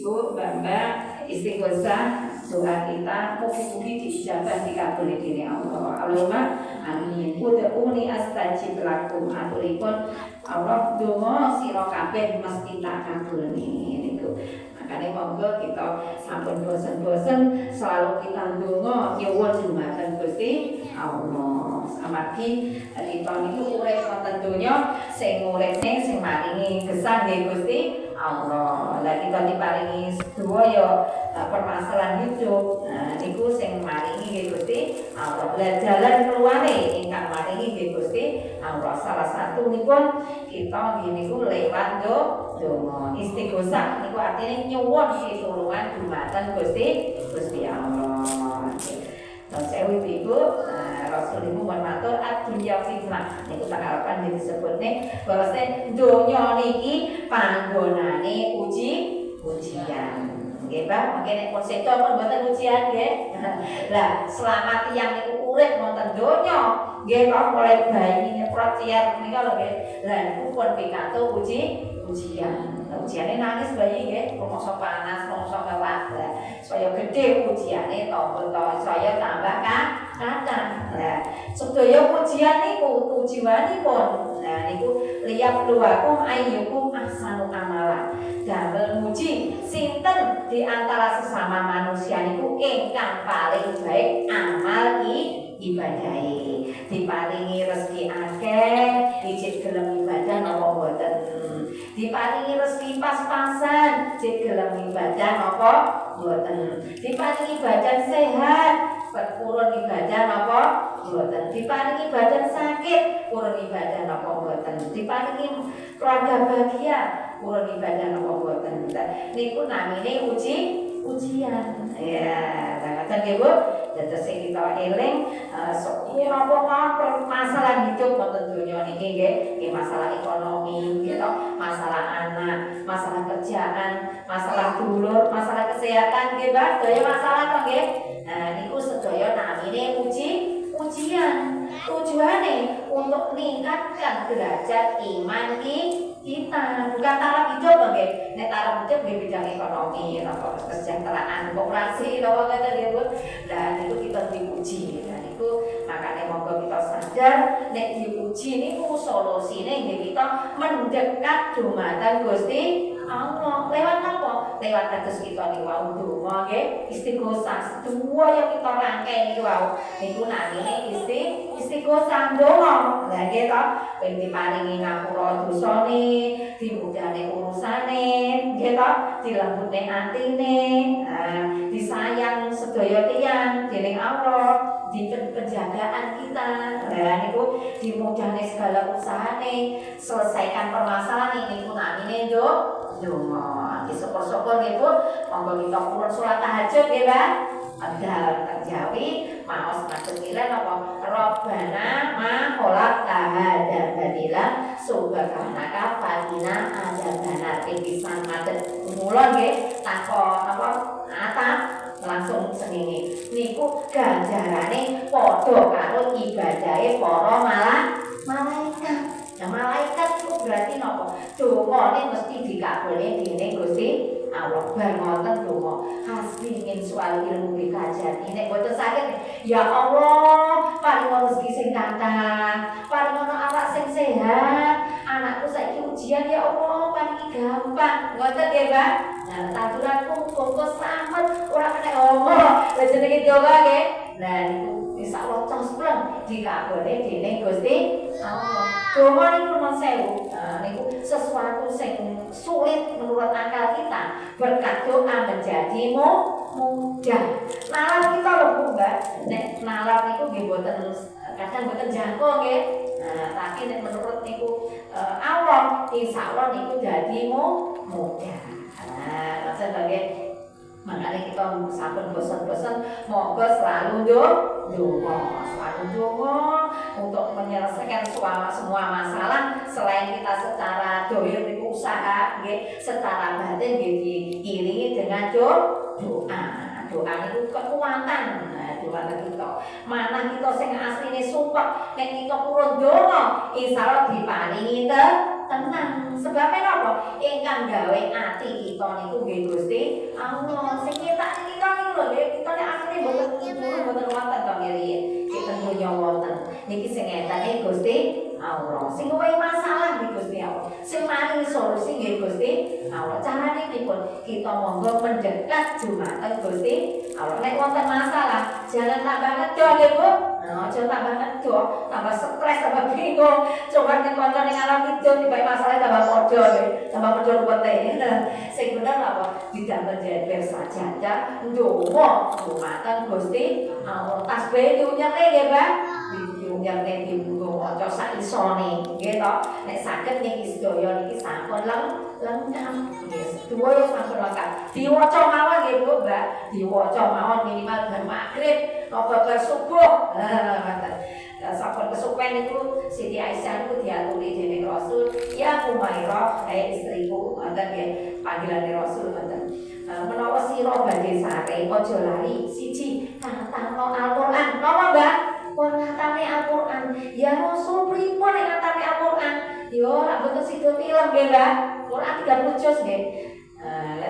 Ibu, Mbak, istighosah doa kita mugi-mugi diijabah dikabuli dening Allah. Allahumma amin. Ud'uni astajib lakum. Aturipun Allah donga sira kabeh mesti tak kabulni niku. Makanya monggo kita sampun bosen-bosen selalu kita ndonga nyuwun dumateng Gusti Allah. Amargi kita niku urip wonten donya sing uripne sing maringi gesang nggih Gusti Allah. Lah kita diparingi sedaya permasalahan hidup. Nah niku sing maringi nggih Gusti Allah. Lah jalan keluare ingkang maringi nggih Gusti Allah. Salah satu nipun kita niku lewat donga istighosah niku artine nyuwun pitulungan dumateng Gusti Allah. Sewu Ibu, Rasul ibu mohon matur ad-dunya fitnah niku tak harapan disebutne bahwasane donya niki panggonane ujian. Nggih, Pak, mangke nek pun sedo pun mboten ujian nggih. Lah, selama tiyang niku urip wonten donya, nggih kok mulai bayi nyeprot ciar menika lho nggih. Lah niku pun pikantuk ujian. Ujiane nangis bayi nggih, rumangsa panas, rumangsa kawat. Lah, saya gedhe ujiane to saya tambah kata. Nah, sedaya ujian niku tujuanipun. Nah, niku liyabluwakum ayyukum ahsanu amala. Damel muji sinten di antara sesama manusia niku ingkang paling baik amal ibadahe. Diparingi rezeki akeh, ijik gelem ibadah napa mboten. Diparingi rezeki pas-pasan, ijik gelem ibadah napa mboten. Diparingi badan sehat, purun ibadah napa mboten. Diparingi badan sakit, purun ibadah napa mboten. Diparingi keluarga bahagia, purun ibadah napa mboten. Niku namine ujian. Ya, ngoten nggih Bu. Dados sing kita eling napa masalah hidup wonten donya niki nggih, masalah ekonomi, gitu, masalah anak, masalah kerjaan, masalah dulur, masalah kesehatan nggih, Mbak. Sedaya masalah to nggih. Nah, niku sedaya namine ujian. Tujuane untuk meningkatkan derajat iman kita, bukan taraf hidup nggih. Nek taraf hidup nggih bidang ekonomi, napa kesejahteraan, koperasi, napa ngoten nggih Bu. Lah niku kita diuji. Nah niku makane monggo kita sadar nek diuji niku solusine nggih kita mendekat dumateng Gusti Allah. Lewat napa? Lewat kados kita niku wau donga nggih, istighosah. Sedaya kita rangkeng niku wau. Niku namine istighosah donga. Lah nggih to, ben diparingi ngapura dosane, dimudahne urusane, nggih to, dilembutne atine, disayang sedaya tiyang dening Allah, di penjagaan kita. Lah niku dimudahne segala usahane, selesaikan permasalahan niku namine donga. Syukur-syukur nggih Bu, monggo kita purun salat tahajud nggih, Pak. Padahal terjawi maos maksudnya apa? Robbana ma khalaqta hadza batila subhanaka faqina adzabannar. Pisan maten mula nggih takon apa atap langsung senini niku ganjarane padha karo ibadahe para malaikat. Nah, malaikat itu berarti napa? Dongane mesti dikabulne dening Gusti Allah. Bar ngoten donga, hasbi min sual ilmu bikajati. Nek boten saged, ya Allah, paringono rezeki sing kathah, paringono awak sing sehat, anakku saiki ujian ya Allah, paringi gampang. Ngoten nggih, Mbak. Nah, taturanku monggo slamet ora kena Allah. Lah jenenge donga nggih. Lah niku insyaallah cospleng dikabulne dening Gusti Allah. Donga niku nuwun sewu. Niku sesuatu sing sulit menurut akal kita. Berkat doa menjadi mudah. Nalar kita lho Bu, Mbak. Nek nalar niku nggih boten kadang boten jangkau nggih. Nah, tapi nek menurut niku Allah insyaallah niku dadi mudah. Nah, maksud nggih makanya kita sampun bosan-bosan monggo selalu donga untuk menyelesaikan semua masalah. Selain kita secara dohir itu usaha nggih, secara batin nggih diiringi dengan doa itu kekuatan. Nah, doa kita mana kita sing asline sumpah nek kita purun donga insyaallah diparingi tenang. Sebabnya napa? Ingkang gawe ati kita niku nggih Gusti Allah. Sing nyetak kita niku lho nggih, kita nek asline mboten wonten to ngriyen. Kita dunya wonten. Niki sing ngeten Gusti Allah. Sing kowe masalah nggih Gusti Allah. Sing maringi solusi nggih Gusti Allah. Carane pripun? Kita monggo mendekat dumateng Gusti Allah. Nek wonten masalah, jangan tambah ngedol nggih Bu. Aja tambah ngedol, tambah stres, tambah bingung. Coba nek kancane ngalam itu tiba masalah tambah padha nggih. Tambah padha ruwete. Sing bener apa? Tidak menjeber saja. Ndonga dumateng Gusti Allah. Tasbih diunyeke nggih, Pak. Diunyeke dibuka maca sak isone nggih to. Nek saged niki sedaya niki sampun lengkap nggih. Sedaya sampun lengkap. Diwaca mawon nggih Bu, Mbak. Diwaca mawon minimal bar magrib apa bar subuh. Ngoten. Sampun kesupen niku Siti Aisyah niku diaturi dening Rasul, ya Umairah, istriku, ngoten nggih. Panggilane Rasul ngoten. Menawa sira badhe sare aja lari siji katamno Al-Qur'an. Napa, Mbak? Pun ngatame Al-Qur'an. Ya Rasul pripun nek ngatame Al-Qur'an? Yo rak boten sida film nggih, Mbak. Qur'an 30 juz nggih.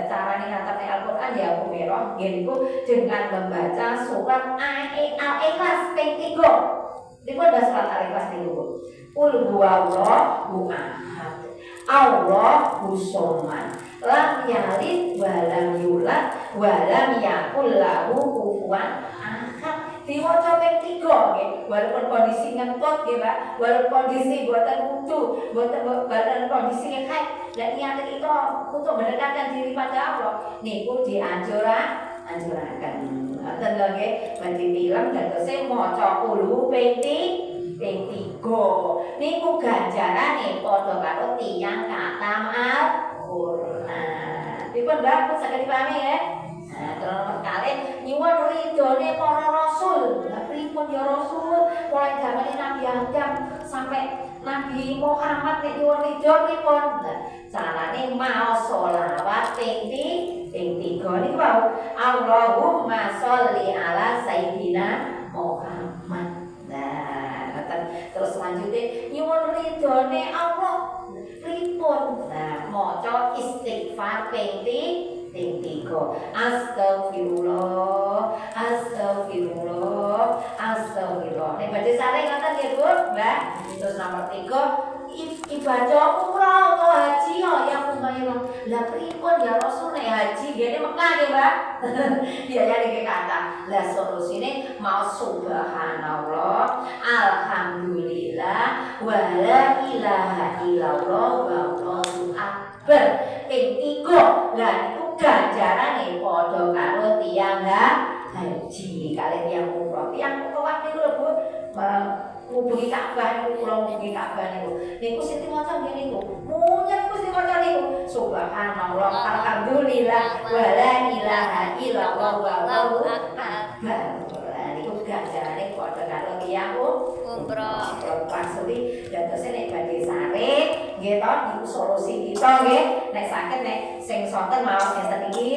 Carane ngatame Al-Qur'an ya Umairah nggih niku dengan membaca surat Al-Ikhlas ping 3. Dipun baca surat Al-Ikhlas niku. Qul huwallahu ahad. Allahu somad. Lam yalid wa lam yulad wa lam yakul lahu kufuwan ahad. Diwaca ping 3 nggih. Walaupun kondisi ngentut nggih, Pak. Walaupun kondisi boten wudu, boten kondisi haid. Dan niat kita untuk mendekatkan diri pada Allah niku dianjuraken. Ngoten lho nggih. Berarti film dadose maca kulo ping 3. Niku ganjarane padha karo tiyang katam Al-Qur'an. Dipun Mbak pun saged dipahami ya. Nah, terus nomor kalih nyuwun ridhone para rasul. Lah pripun ya Rasul? Mulai zamane Nabi Adam sampai Nabi Muhammad nek nyuwun ridho pripun? Carane maos selawat ping 3 niku wau. Allahumma sholli ala sayyidina Muhammad. Nah, terus selanjutnya nyuwun ridhone Allah pripun? Nah, maca istighfar ping 3. Astagfirullah, astagfirullah, astagfirullah. Nek badhe sare ngoten nggih Bu, Mbak. Terus nomor 3 ibadah umrah atau haji ya Umairah. Lah pripun ya Rasul nek haji ngene Mekah nggih, Mbak. Biaya niki kata. Lah solusine mau subhanallah, alhamdulillah, wa la ilaha illallah wallahu akbar. Ping 3. Lah niku ganjarane padha karo tiyang haji kalian tiyang umrah. Tiyang umrah niku lho Bu, ngubengi Ka'bah niku kula ngubengi Ka'bah niku Siti maca ngene niku. Munyet niku Siti maca niku. Subhanallah, alhamdulillah, wa la ilaha illallah wallahu akbar. Niku ganjarane padha karo tiyang umrah. Maksudi datose nek badhe sare nggih to niku solusi kita nggih. Nek saged nek sing sonten maos ngeten iki,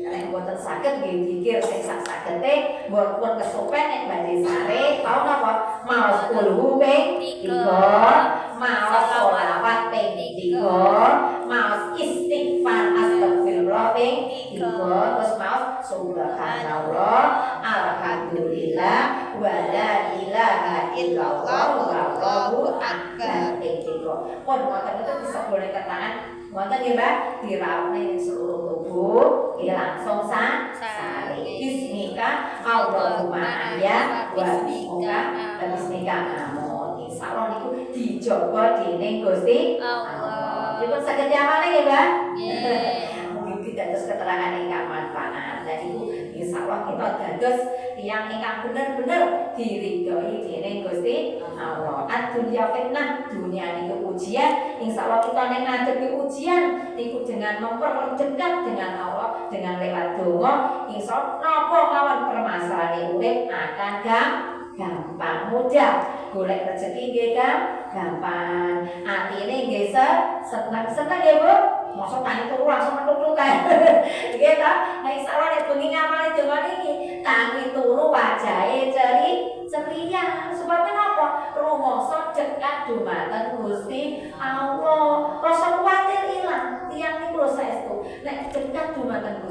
nek mboten saged nggih dikir sing sak-sagete mboten kesupen nek badhe sare tau napa maos kulhu ping 3, maos selawat ping 3, maos istighfar astagfirullah ping 3, terus maos subhanallah, alhamdulillah, wa la ilaha illallah wallahu akbar ping 3. Pun wonten itu bisa boleh ketangan wonten nggih Mbak, diraune ning seluruh tubuh, langsung sare. Bismika Allahumma ya wa bismika amun. Insyaallah niku dijaga dening Gusti Allah. Dipun saged diamali nggih Mbak? Mungkin tidak terus keterangan ingkang manfaat. Dan itu insyaallah kita dados yang ingkang bener-bener diridhoi dening Gusti Allah. Ad-dunya fitnah, dunia niku ujian. Insyaallah kita nek ngadepi ujian niku dengan memperdekat dengan Allah, dengan lewat donga, insyaallah napa mawon permasalahan urip akan gampang mudah. Golek rezeki nggih gampang. Atine nggih seneng-seneng nggih Bu. Mosok tangi turu langsung metu kae. Nggih ta? Nek insyaallah nek bengi ngamali donga niki, tangi turu wajahe ceria. Sebabnya napa? Rumangsa dekat dumateng Gusti Allah.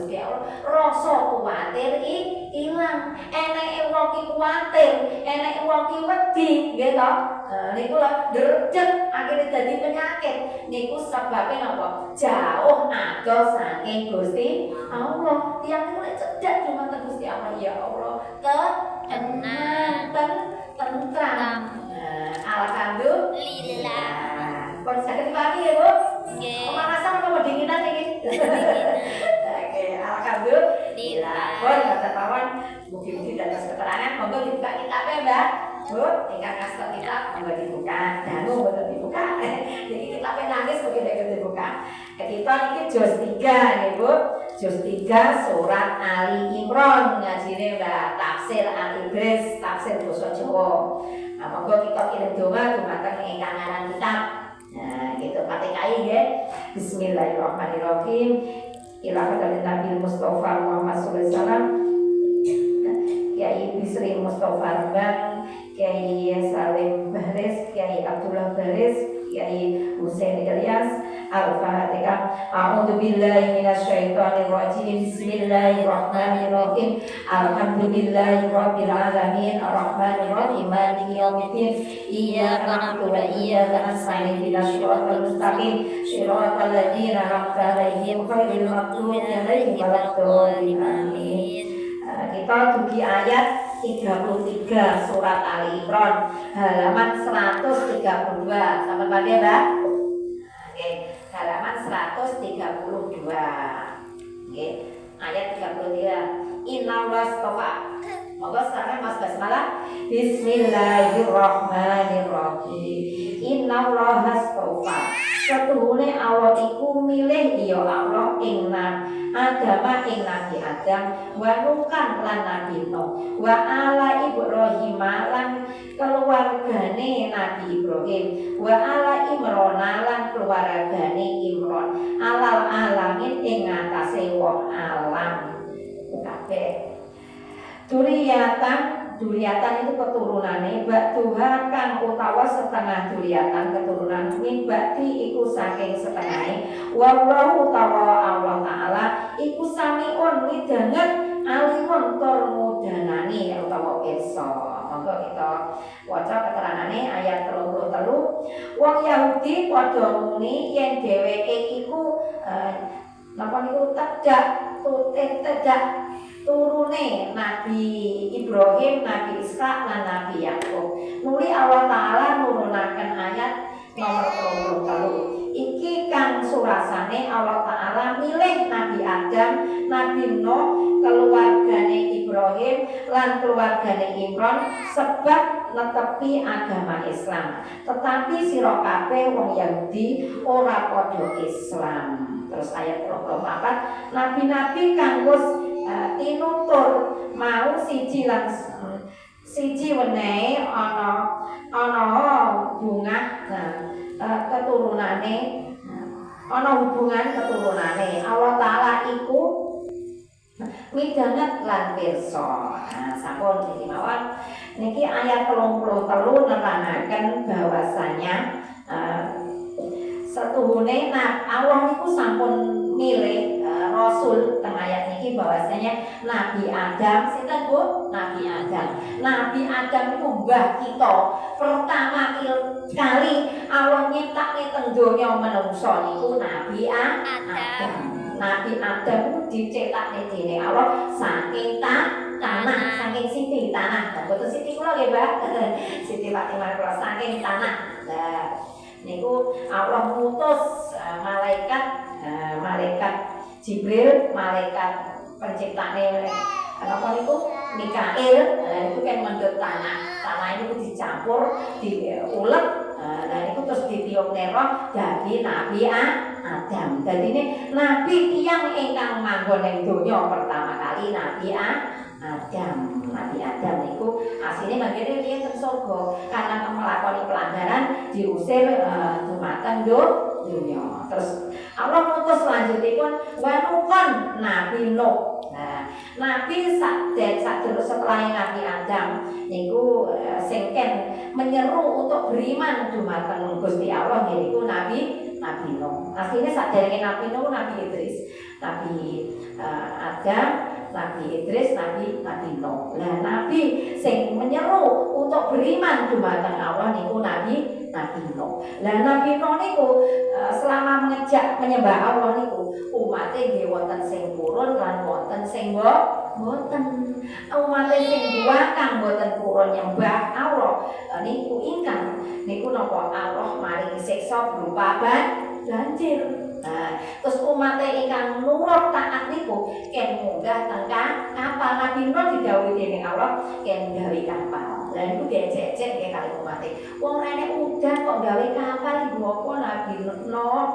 Gusti Allah, rasa kuwatir ilang. Eneke wong ki kuwatir, eneke wong ki wedi, nggih to? Niku lho derjet akhire dadi penyakit. Niku sebabe napa? Jauh ado saking Gusti Allah. Tiyang niku lek cedhak dumateng Gusti Allah, ya Allah, tenang, tentram. Alhamdulillah. Pun saged dipahami ya, Bu? Nggih. Pemanasan apa dinginan iki? Oke, alhamdulillah. Pun kata kawan, mugi-mugi dados keterangan, monggo dibuka kitabnya, Mbak. Bu, ingkang ngasto kitab monggo dibuka. Dangu mboten dibuka. Jadi kitabnya nangis mungkin nek dibuka. Kita iki juz 3 nggih, Bu. Juz 3 surat Ali Imran ngajine Mbak, tafsir Al-Ibris, tafsir basa Jawa. Nah, monggo kita kirim donga dumateng ingkang aran kitab. Nah, gitu Fatihah nggih. Bismillahirrahmanirrahim. Ila hadratin Nabi Mustafa Muhammad sallallahu alaihi wasallam. Kiai Bisri Mustafa Rembang, Kiai Salim Baris, Kiai Abdullah Baris, Kiai Husain Ilyas. Al-Fatihah. A'udzu billahi minasyaitonir rajim. Bismillahirrahmanirrahim. Alhamdulillahirabbil alamin. Arrahmanir rahim. Maliki yaumiddin. Iyyaka na'budu wa iyyaka nasta'in. Ihdinas siratal mustaqim. Shiratal ladzina an'amta 'alaihim ghairil maghdubi 'alaihim waladdallin. Amin. Kita dugi ayat 33 surat Ali Imran halaman 132. Sampai pagi, Mbak? Oke, halaman 132. Oke, ayat 33. Innallaha astafa. Monggo sekarang Mas basmalah. Bismillahirrahmanirrahim. Innallaha astafa. Setuhune Allah iku milih ya Allah ing agama ing Nabi Adam wa Nuhan lan Nabi Nuh wa ala Ibrahim lan keluargane Nabi Ibrahim wa ala Imran lan keluargane Imran alal alamin ing atase wong alam kabeh. Duriyatan itu keturunane ba'duha kang utawa setengah duriyatan keturunan min ba'di iku saking setengahe wallahu utawa Allah taala iku samiun midanget alimun tur mudanani utawa pirsa. Monggo kita waca keterangane ayat 33. Wong Yahudi padha muni yen dheweke iku napa niku tedak turune Nabi Ibrahim, Nabi Ishak lan Nabi Yakub. Nuli Allah taala nurunaken ayat nomor 33. Iki kang surasane Allah taala milih Nabi Adam, Nabi Nuh, keluargane Ibrahim lan keluargane Imran sebab netepi agama Islam. Tetapi sira kabeh wong Yahudi ora padha Islam. Terus ayat 34, nabi-nabi kang wis tinutur mau siji wenehe ana hubungan keturunane Allah taala iku midanget lan pirsa. Sampun iki mawon niki ayat 33 nerangake bahwasanya setuhune Allah niku sampun milih Rasul teng ayat niki bahwasanya Nabi Adam sinten Bu? Nabi Adam. Nabi Adam itu mbah kita. Pertama kali Allah nyiptakne teng donya manungsa niku Nabi Adam. Nabi Adam itu dicetakne dening Allah saking tanah, saking siti tanah. Boten siti kula nggih, Mbak. Siti Fatimah kula saking tanah. Nah, niku Allah ngutus malaikat Jibril, malaikat penciptane apa niku Mikail, itu kan mendut tanah itu dicampur, diulek, nah itu terus ditiupne roh dadi Nabi Adam. Dadi ini nabi tiyang ingkang manggon ing donya pertama kali Nabi Adam. Nabi Adam niku asline manggene riyen teng surga karena melakoni pelanggaran diusir dumateng donya. Terus Allah ngutus lanjutipun wa Nuhan Nabi Nuh. Nah, Nabi setelah Nabi Adam niku sengken menyeru untuk beriman dumateng Gusti Allah yaitu Nabi Nuh. Asline saderenge Nabi Nuh Nabi Idris. Nabi Adam, Nabi Idris, Nabi Nuh. Nah, nabi sing menyeru untuk beriman dumateng Allah niku Nabi Nuh. Lah Nabi Nuh niku selama mengejak menyembah Allah niku umate nggih wonten sing purun lan wonten sing boten. Umate sing duakang boten purun nyembah Allah niku ingkang niku napa Allah maringi siksa berupa banjir. Nah, terus umatnya ingkang nurut taat niku ken munggah tengkang kapal. Nabi Nuh didhawuhi dening Allah ken gawe kapal. Lah niku gecek-gecek nggih kali umatnya. Wong rene udan kok gawe kapal iku apa Nabi Nuh.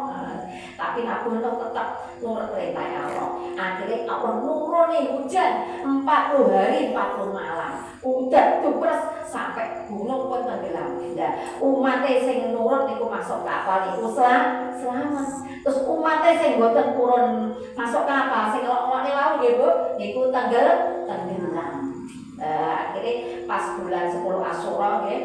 Tapi Nabi Nuh tetap nurut perintah Allah. Akhirnya Allah nuruni hujan 40 hari 40 malam. Udah terus sampai gunung pun tenggelam. Nah, umatnya sing nurut niku masuk kapal niku selamat. Terus umatnya sing boten purun masuk kapal sing ngelok-ngelokne wau nggih Bu niku tenggelam. Akhirnya pas bulan 10 Asyura nggih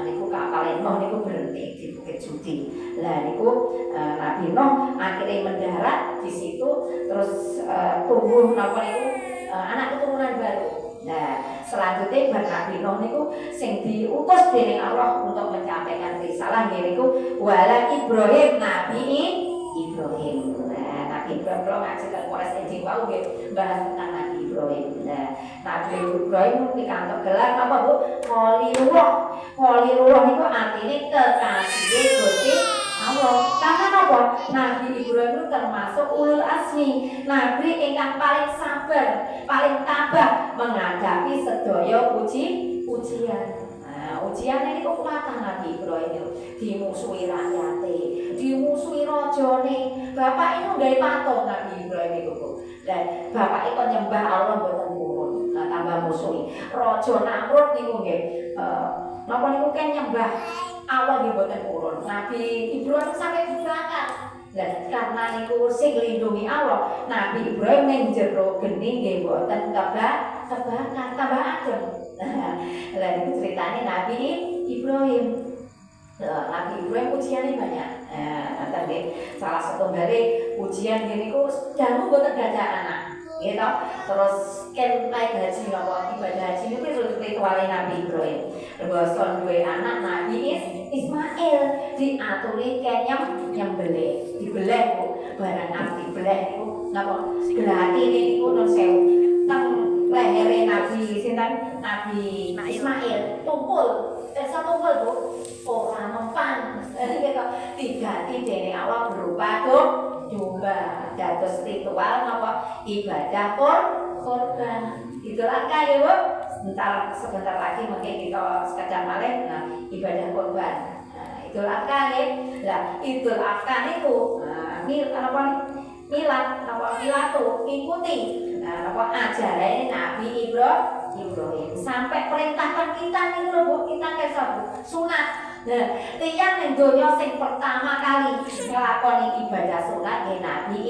niku kapal Nuh niku berhenti di Bukit Judi. Lah niku Nabi Nuh akhirnya mendarat di situ terus tumbuh napa niku anak keturunan baru. Nah, selanjutnya Nabi Nuh niku sing diutus dening Allah untuk menyampaikan risalah niku wala Ibrahim Nabi Ibrahim. Nah, Nabi Ibrahim kalau ngaji teng Polres Enjing wau nggih bahas tentang Nabi Ibrahim. Nah, Nabi Ibrahim pikantuk gelar apa Bu? Khalilullah. Khalilullah niku artine kekasih Gusti Allah. Karena apa? Nabi Ibrahim itu termasuk ulul azmi, nabi ingkang paling sabar, paling tabah menghadapi sedaya ujian. Ujian ini kekuatan Nabi Ibrahim itu dimusuhi rakyatnya, dimusuhi rajane. Bapak itu nggawe patung Nabi Ibrahim itu Bu. Dan bapak itu nyembah Allah boten purun, tambah musuhi. Raja Namrud niku nggih napa niku kan nyembah Allah nggih boten purun. Nabi Ibrahim sampai dibakar. Dan karena niku sing nglindungi Allah, Nabi Ibrahim ning jero geni nggih boten kebakar, tambah adem. Lah itu ceritanya Nabi Ibrahim. Nabi Ibrahim ujiannya banyak. Tadi salah satu dari ujian gini ku jamu boten gadah anak. Gitu. Terus kan naik haji napa ibadah haji niku rituale Nabi Ibrahim. Boson duwe anak Nabi Ismail diaturi ken nyembelih. Dibeleh Bu. Barang arti beleh niku napa gelati niku nun sewu. Teng lehere Nabi sinten Nabi Ismail tumpul tumpul Bu ora mempan diganti dening Allah berupa domba dados ritual napa ibadah korban Idul Adha ya Bu. Sebentar lagi mungkin kita sekadar malih ibadah korban Idul Adha ya. Lah Idul Adha niku milad tuh ikuti ajaran Nabi Ibrahim sampai perintahkan kita nih Bu kita kesab sunat. Nah, tiyang ning donya sing pertama kali nglakoni ibadah sunat nggih Nabi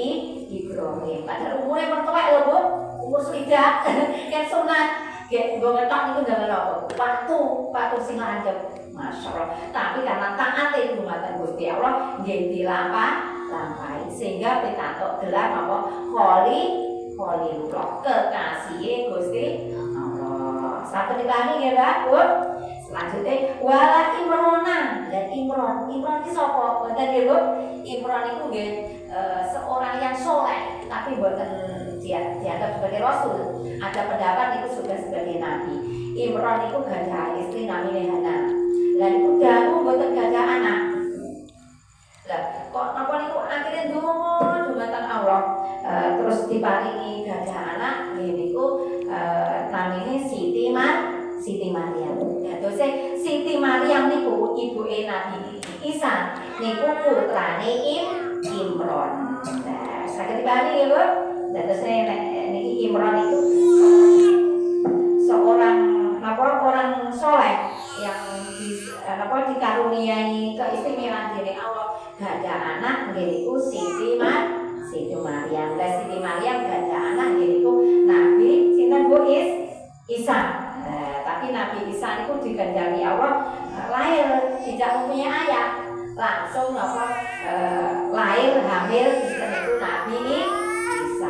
Ibrahim. Padahal umure mertuwek lho Bu, umur swidak kan sunat. Nggih nggo ngetok niku ndamel apa? Watu sing landhep. Masyaallah. Tapi karena taat dumateng Gusti Allah nggih dilampahi sehingga pikantuk gelar apa? Khalilullah, kekasih Gusti Allah. Sampun dipahami nggih Mbak Bu? Selanjutnya wala Imrona. Dan Imron iki sapa? Mboten nggih Bu. Imron itu nggih seorang yang soleh tapi mboten dianggap sebagai rasul. Ada pendapat itu sudah sebagai nabi. Imron itu gadah istri namine Hana. Lan iku dangu mboten gadah anak. Lah kok napa niku akhirnya ndonga dumateng Allah terus diparingi gadah anak nggih niku namine Siti Maryam. Dose Siti Maryam niku ibuke Nabi Isa niku putrane Imron. Nah, saged dipahami ya Bu. Dados niki Imron itu seorang orang soleh yang dikaruniai keistimewaan dari Allah gadah anak nggih niku Siti Maryam. Lah Siti Maryam gadah anak nggih niku Nabi sinten Bu Isa. Tapi Nabi Isa itu digandari Allah lahir tidak mempunyai ayah langsung lahir hamil itu Nabi Isa.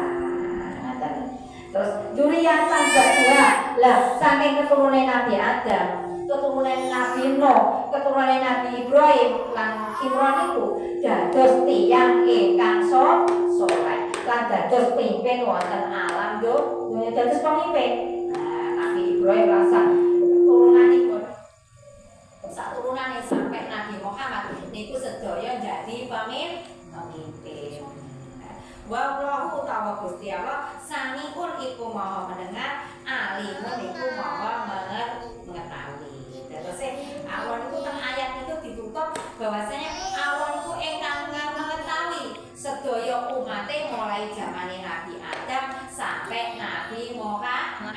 dzurriyyatan ba'duha. Lah saking keturunan Nabi Adam, keturunan Nabi Nuh, keturunan Nabi Ibrahim lan Imran iku dados tiyang ingkang saleh lan dados pimpin wonten alam dunya, dados pemimpin. Nah, Nabi Ibrahim lan keturunanipun saturunane sampai Nabi Muhammad niku sedaya jadi pemimpin. Wallahu ta'ala Gusti Allah samiun iku maha mendengar, alimun iku maha mengetahui. Terus awal itu teng ayat itu ditutup bahwasanya awal itu ingkang mengetahui sedaya umate mulai zamane Nabi Adam sampai Nabi Muhammad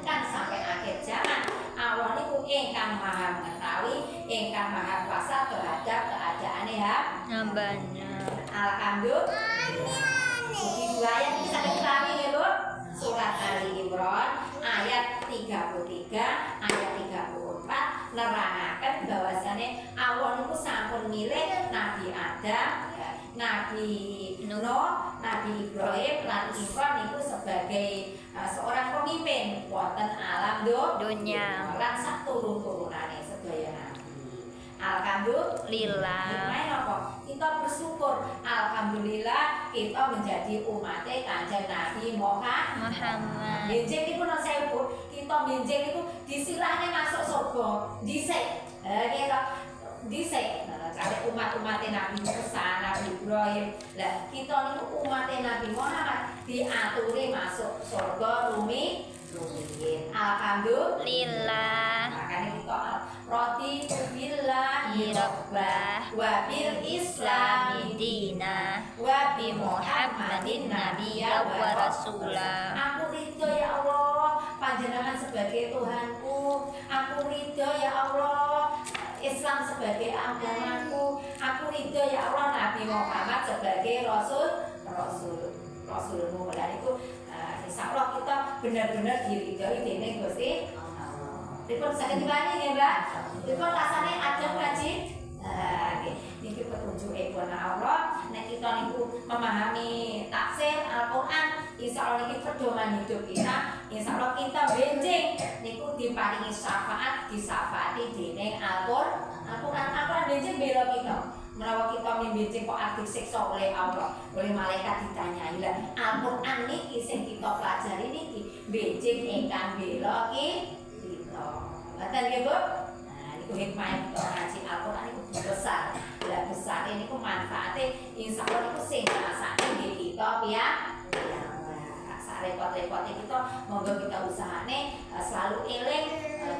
kan sampai akhir zaman. Awal itu ingkang maha mengetahui, ingkang maha kuasa terhadap keadaane hambanya. Alhamdulillah. Jadi dua ayat ini sampai kami ya Bu. Surat Ali Imran ayat 33, ayat 34 nerangaken bahwasane awal itu sampun milih Nabi Adam, Nabi Nuh, Nabi Ibrahim lan Imran itu sebagai seorang pemimpin wonten alam dunya lan sak turun-turunane sedaya nabi. Alhamdulillah. Kita bersyukur, alhamdulillah kita menjadi umatnya Kanjeng Nabi Muhammad. Benjing itu non sewu, kita benjing itu disilahnya masuk surga, dhisik. Kita dhisik. Kalau umat-umatnya Nabi Musa, Nabi Ibrahim, lah kita niku umatnya Nabi Muhammad diaturi masuk surga rumiyin. Alhamdulillah. Makanya kita raditu billahi rabbah wa bil islami dina wa bi Muhammadin nabiyya wa rasula. Aku ridho ya Allah panjenengan sebagai Tuhanku. Aku ridho ya Allah Islam sebagai agamaku. Aku ridho ya Allah Nabi Muhammad sebagai Rasulmu. Dan itu insya Allah kita benar-benar diridhoi dening Gusti Allah. Dipun saged diwani nggih Mbak. Dipun rasane adem kaji. Niki petunjukipun Allah. Nek kita niku memahami tafsir Al-Qur'an, insya Allah niki pedoman hidup kita. Insya Allah kita benjing niku diparingi syafaat, disafaati dening Al-Qur'an. Al-Qur'an benjing bela kita. Menawa kita membenjing kok arti siksa oleh Allah, oleh malaikat ditanyai lah. Al-Qur'an niki sing kita pelajari niki benjing ingkang bela kita. Ngoten nggih Bu? Nah, niku hikmah kita ngaji Al-Qur'an niku besar. Lah besar niku manfaate insyaallah niku sing ngrasake nggih kita repot-repotnya kita monggo kita usahane selalu eling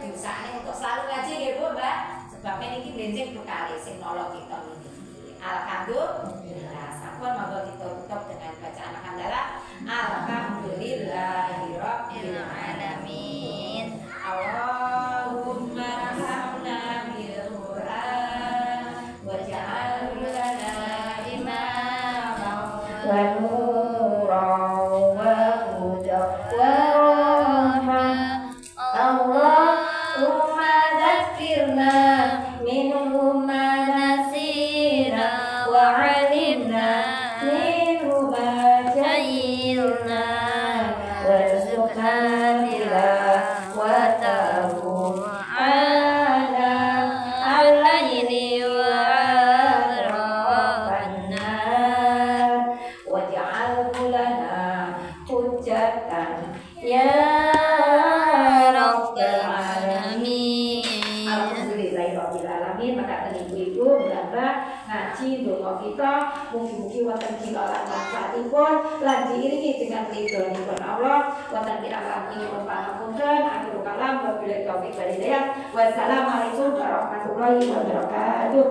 diusahane untuk selalu ngaji nggih Bu Mbak. Sebab niki benjing bekale sing nolong kita niki. Alhamdulillah. Sampun monggo kita tutup dengan bacaan alhamdulillah. Alhamdulillahirabbil alamin. Allahumma arhamna bil Qur'an waj'al lana imaman wa nuran wa hudan wa rahmah. Allahumma dzakkirna minhu ma nasina wa 'allimna minhu ma jahilna warzuqna tilawatahu ala al-laili wa atrafan nahar waj'alhu lana hujjatan ya rabbal alamin. Alhamdulillahirabbil alamin. Maka ibu-ibu berapa ngaji doa kita mugi-mugi wonten kita lan manfaatipun lan diiringi dengan ridhonipun Allah. Wonten kirang ingin pangapunten akhir kalam wabillahi taufiq wal hidayah. Wassalamualaikum warahmatullahi wabarakatuh.